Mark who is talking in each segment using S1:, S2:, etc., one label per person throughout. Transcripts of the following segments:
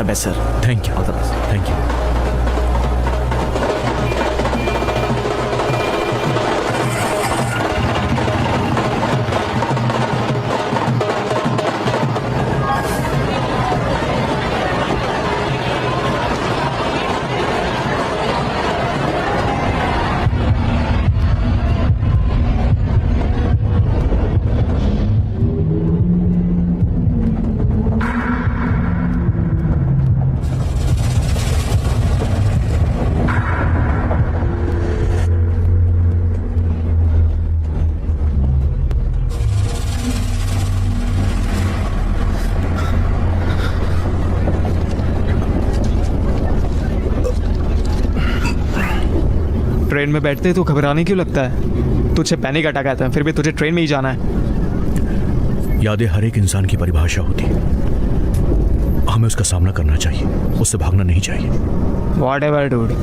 S1: Best sir.
S2: Thank you, all the best, thank you.
S1: Train में बैठते तो घबराने क्यों लगता है? तुझे पैनिक अटैक आता है, फिर भी तुझे ट्रेन में ही जाना है।
S2: यादें हर एक इंसान की परिभाषा होती है, हमें उसका सामना करना चाहिए, उससे भागना नहीं चाहिए।
S1: Whatever, dude.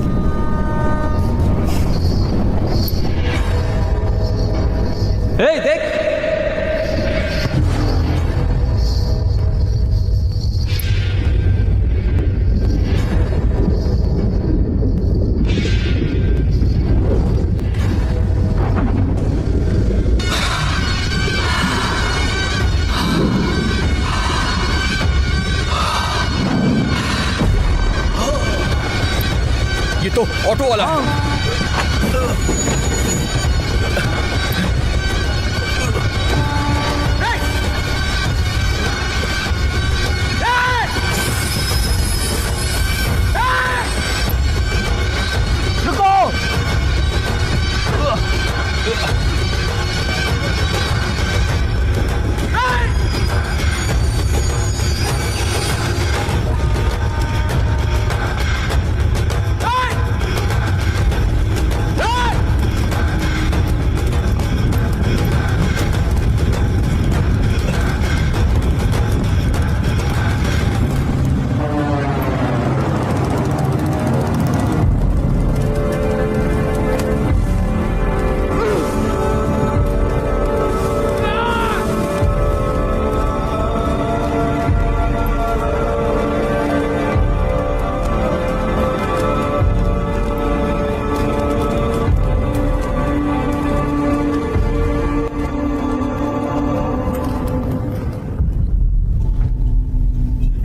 S1: Hey, देख।
S2: ये तो ऑटो वाला है।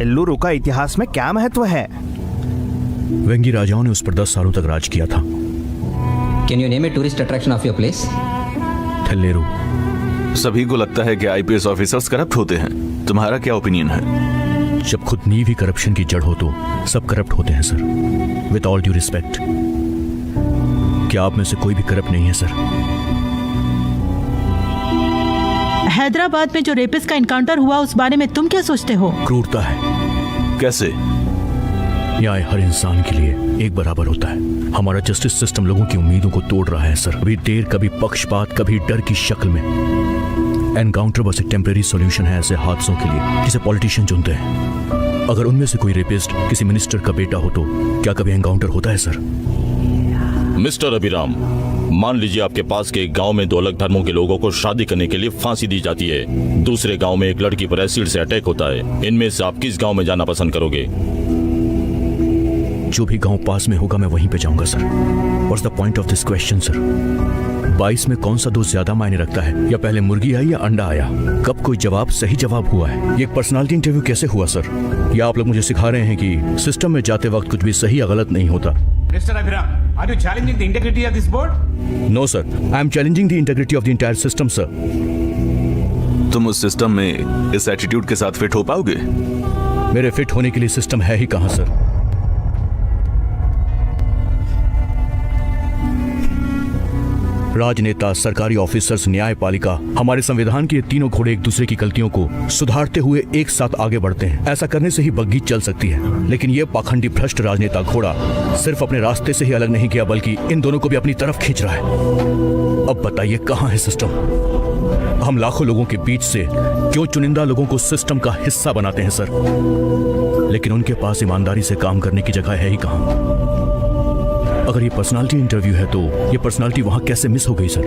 S3: एल्लूरू का इतिहास में क्या महत्व है?
S2: वेंगी राजाओं ने उस पर 10 सालों तक राज किया था।
S4: Can you name a tourist attraction of your place?
S2: थल्लेरू।
S5: सभी को लगता है कि आईपीएस ऑफिसर्स करप्ट होते हैं, तुम्हारा क्या ओपिनियन है?
S2: जब खुद नींव ही करप्शन की जड़ हो तो सब करप्ट होते हैं sir. With all due respect, क्या आप में से कोई भी करप्ट नहीं है सर?
S6: हैदराबाद में जो रेपिस्ट का इनकाउंटर हुआ उस बारे में तुम क्या सोचते हो?
S2: क्रूरता है।
S5: कैसे?
S2: न्याय हर इंसान के लिए एक बराबर होता है। हमारा जस्टिस सिस्टम लोगों की उम्मीदों को तोड़ रहा है सर। कभी देर, कभी पक्षपात, कभी डर की शक्ल में। एनकाउंटर बस एक टेम्परेरी सॉल्यूशन है ऐसे हादसों के लिए जिसे पॉलिटिशियन चुनते हैं। अगर उनमें से कोई रेपिस्ट किसी मिनिस्टर का बेटा हो तो क्या कभी एनकाउंटर होता है सर?
S7: मिस्टर अभिराम, मान लीजिए आपके पास के एक गांव में 2 अलग धर्मों के लोगों को शादी करने के लिए फांसी दी जाती है। दूसरे गांव में एक लड़की पर एसिड से अटैक होता है। इनमें से आप किस गांव में जाना पसंद करोगे?
S2: जो भी गांव पास में होगा मैं वहीं पे जाऊंगा sir. What's the point of this question sir? 22 में कौन सा दोस्त ज्यादा मायने रखता है? या पहले मुर्गी आई या अंडा आया? कब कोई जवाब सही जवाब हुआ है? ये एक पर्सनालिटी इंटरव्यू कैसे हुआ सर? या आप लोग मुझे सिखा रहे हैं कि सिस्टम में जाते वक्त कुछ भी सही या गलत नहीं होता?
S8: Mr. Abhiram, are you challenging the integrity of this board?
S2: No sir, I am challenging the integrity of the entire system sir.
S5: तुम उस सिस्टम में इस एटीट्यूड के साथ फिट हो पाओगे?
S2: मेरे फिट होने के लिए सिस्टम है ही कहां सर? राजनेता, सरकारी ऑफिसर्स, न्यायपालिका, हमारे संविधान के ये तीनों घोड़े एक दूसरे की गलतियों को सुधारते हुए एक साथ आगे बढ़ते हैं। ऐसा करने से ही बग्घी चल सकती है। लेकिन ये पाखंडी भ्रष्ट राजनेता घोड़ा सिर्फ अपने रास्ते से ही अलग नहीं किया बल्कि इन दोनों को भी अपनी तरफ खींच रहा है। अब बताइए कहां है सिस्टम? हम लाखों लोगों के बीच से क्यों चुनिंदा लोगों को सिस्टम का हिस्सा बनाते हैं सर? लेकिन उनके पास ईमानदारी से काम करने की जगह है ही कहां? अगर ये पर्सनालिटी इंटरव्यू है तो ये पर्सनालिटी वहां कैसे मिस हो गई सर?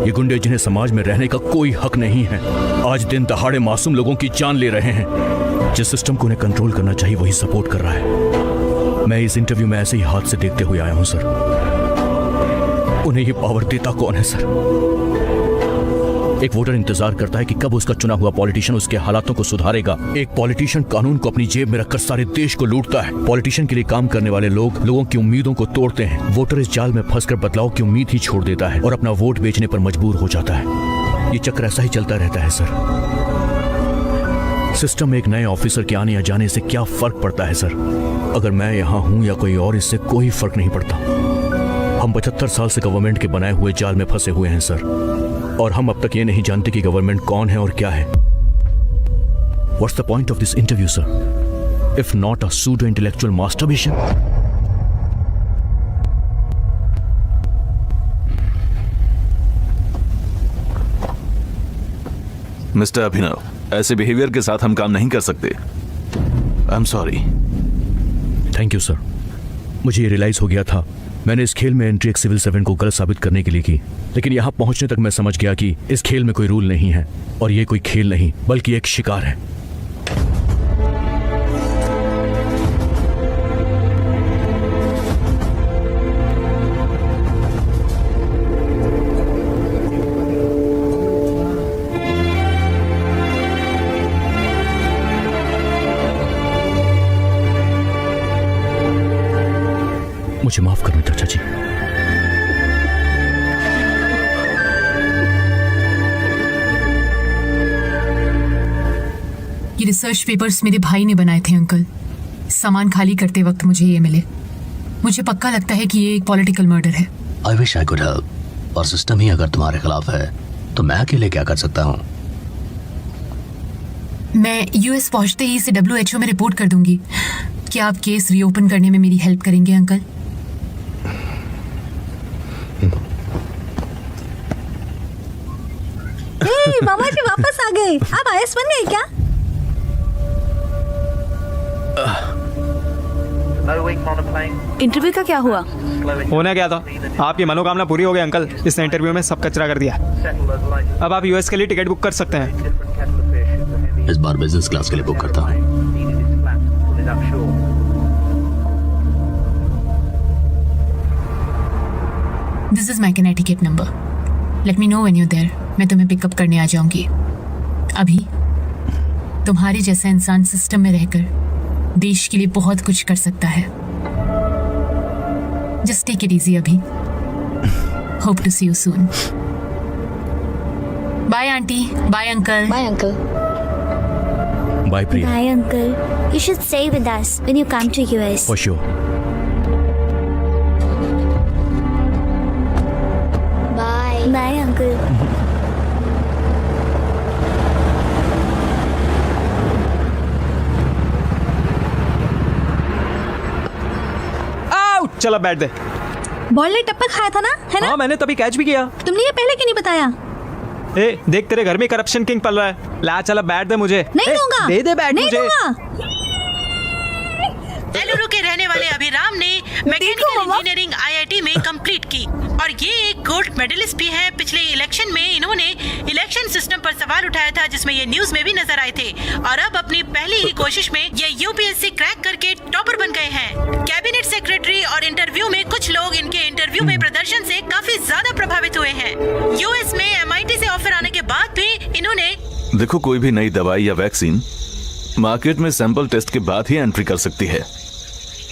S2: ये गुंडे जिन्हें समाज में रहने का कोई हक नहीं है, आज दिन दहाड़े मासूम लोगों की जान ले रहे हैं। जिस सिस्टम को उन्हें कंट्रोल करना चाहिए वही सपोर्ट कर रहा है। मैं इस इंटरव्यू में ऐसे ही हाथ से देखते हुए आया हूं सर। उन्हें ये पावर देता कौन है सर? एक वोटर इंतजार करता है कि कब उसका चुना हुआ पॉलिटिशियन उसके हालातों को सुधारेगा। एक पॉलिटिशियन कानून को अपनी जेब में रखकर सारे देश को लूटता है। पॉलिटिशियन के लिए काम करने वाले लोग लोगों की उम्मीदों को तोड़ते हैं। वोटर इस जाल में फंसकर बदलाव की उम्मीद ही छोड़ देता है और अपना वोट बेचने पर मजबूर हो जाता है। ये चक्र ऐसा ही चलता रहता है सर। सिस्टम में एक नए ऑफिसर के आने या जाने से क्या फर्क पड़ता है सर? अगर मैं यहाँ हूँ या कोई और, इससे कोई फर्क नहीं पड़ता। हम 75 साल से गवर्नमेंट के बनाए हुए जाल में फंसे हुए हैं सर, और हम अब तक ये नहीं जानते कि गवर्नमेंट कौन है और क्या है। What's the point of this interview, sir? If not a pseudo-intellectual masturbation?
S5: Mister Abhinav, ऐसे बिहेवियर के साथ हम काम नहीं कर सकते। I am sorry.
S2: Thank you sir. मुझे ये रियलाइज हो गया था, मैंने इस खेल में एंट्री एक सिविल सर्वेंट को गलत साबित करने के लिए की, लेकिन यहाँ पहुंचने तक मैं समझ गया कि इस खेल में कोई रूल नहीं है और ये कोई खेल नहीं बल्कि एक शिकार है। मुझे माफ करना चाचा जी।
S9: ये रिसर्च पेपर्स मेरे भाई ने बनाए थे अंकल। सामान खाली करते वक्त मुझे ये मिले। मुझे पक्का लगता है कि ये एक पॉलिटिकल मर्डर है।
S10: I wish I could help. और सिस्टम ही अगर तुम्हारे खिलाफ है तो मैं अकेले क्या कर सकता हूँ?
S9: मैं यूएस पहुंचते ही इसे WHO में रिपोर्ट कर दूंगी। क्या आप केस रीओपन करने में मेरी हेल्प करेंगे अंकल?
S11: मामा जी वापस आ गए। आप IAS बन गए क्या? इंटरव्यू का क्या हुआ?
S1: होना क्या था? आपकी मनोकामना पूरी हो गई अंकल। इसने इंटरव्यू में सब कचरा कर दिया। अब आप यूएस के लिए टिकट बुक कर सकते हैं।
S10: इस बार बिजनेस क्लास के लिए बुक करता हूँ।
S9: This is my Connecticut number. Let me know when you there. मैं तुम्हें पिकअप करने आ जाऊंगी। अभी तुम्हारे जैसा इंसान सिस्टम में रहकर देश के लिए बहुत कुछ कर सकता है। जस्ट टेक इट इजी अभी। Hope to see you soon. Bye aunty. Bye uncle.
S11: Bye uncle.
S2: Bye Priya.
S11: Bye uncle. You should stay with us when you come to US.
S2: For sure.
S11: Bye. Bye uncle.
S1: चलो बैठ दे।
S11: Ball ने टप्पा खाया था ना, है ना?
S1: हाँ, मैंने तभी कैच भी किया।
S11: तुमने ये पहले क्यों नहीं बताया?
S1: ए, देख तेरे घर में करप्शन किंग पल रहा है। ला चला बैठ दे मुझे।
S11: नहीं दूंगा।
S1: दे दे बैठ मुझे।
S6: बेलुरु के रहने वाले अभिराम ने मैकेनिकल इंजीनियरिंग IIT में कंप्लीट की और ये एक गोल्ड मेडलिस्ट भी है। पिछले इलेक्शन में इन्होंने इलेक्शन सिस्टम पर सवाल उठाया था, जिसमें ये न्यूज में भी नजर आए थे, और अब अपनी पहली ही कोशिश में ये UPSC क्रैक करके टॉपर बन गए हैं। कैबिनेट सेक्रेटरी और इंटरव्यू में कुछ लोग इनके इंटरव्यू में प्रदर्शन से काफी ज्यादा प्रभावित हुए हैं। US में MIT से ऑफर आने के बाद भी इन्होंने
S5: देखो, कोई भी नई दवाई या वैक्सीन मार्केट में सैंपल टेस्ट के बाद ही एंट्री कर सकती है।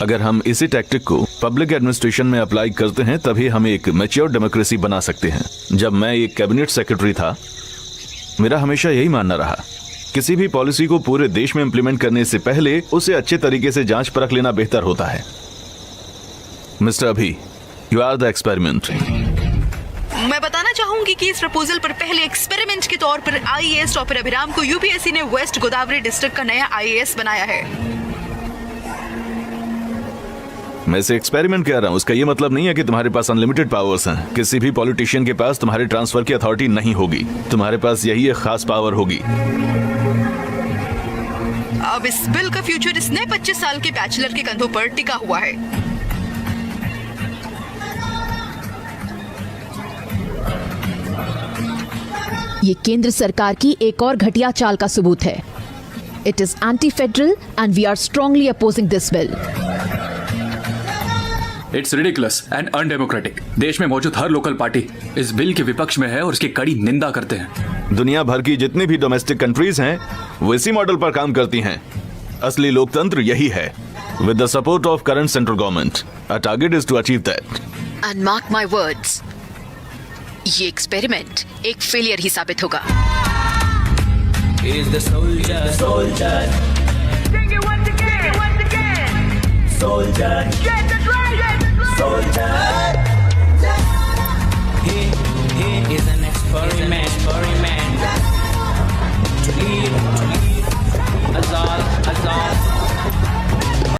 S5: अगर हम इसी टैक्टिक को पब्लिक एडमिनिस्ट्रेशन में अप्लाई करते हैं तभी हम एक मैच्योर डेमोक्रेसी बना सकते हैं। जब मैं एक कैबिनेट सेक्रेटरी था, मेरा हमेशा यही मानना रहा, किसी भी पॉलिसी को पूरे देश में इंप्लीमेंट करने से पहले उसे अच्छे तरीके से जांच परख लेना बेहतर होता है। मिस्टर अभी, यू आर द एक्सपेरिमेंट।
S12: मैं बताना चाहूंगी कि इस प्रपोजल पर पहले एक्सपेरिमेंट के तौर पर IAS टॉपर अभिराम को UPSC ने वेस्ट गोदावरी डिस्ट्रिक्ट का नया IAS बनाया है।
S5: मैं इसे एक्सपेरिमेंट कह रहा हूँ, उसका ये मतलब नहीं है कि तुम्हारे पास अनलिमिटेड पावर्स हैं। किसी भी पॉलिटिशियन के पास तुम्हारे ट्रांसफर की अथॉरिटी नहीं होगी। तुम्हारे पास यही एक खास पावर होगी।
S12: अब इस बिल का फ्यूचर इस नए 25 साल के बैचलर के कंधों पर टिका हुआ है।
S13: ये केंद्र सरकार की एक और घटिया चाल का सबूत है। It is anti federal and we are strongly opposing this bill.
S14: It's ridiculous and undemocratic. देश में मौजूद हर लोकल पार्टी इस बिल के विपक्ष में है और इसकी कड़ी निंदा करते हैं।
S5: दुनिया भर की जितनी भी डोमेस्टिक कंट्रीज हैं वो इसी मॉडल पर काम करती हैं। असली लोकतंत्र यही है। With the support of current central government our target is to achieve that.
S12: And mark my words, ये एक्सपेरिमेंट एक फेलियर ही साबित होगा।
S4: Is the soldier, soldier. Sing it once again. Soldier. Get the dragon. Soldier. He is an experiment. To lead. Azal.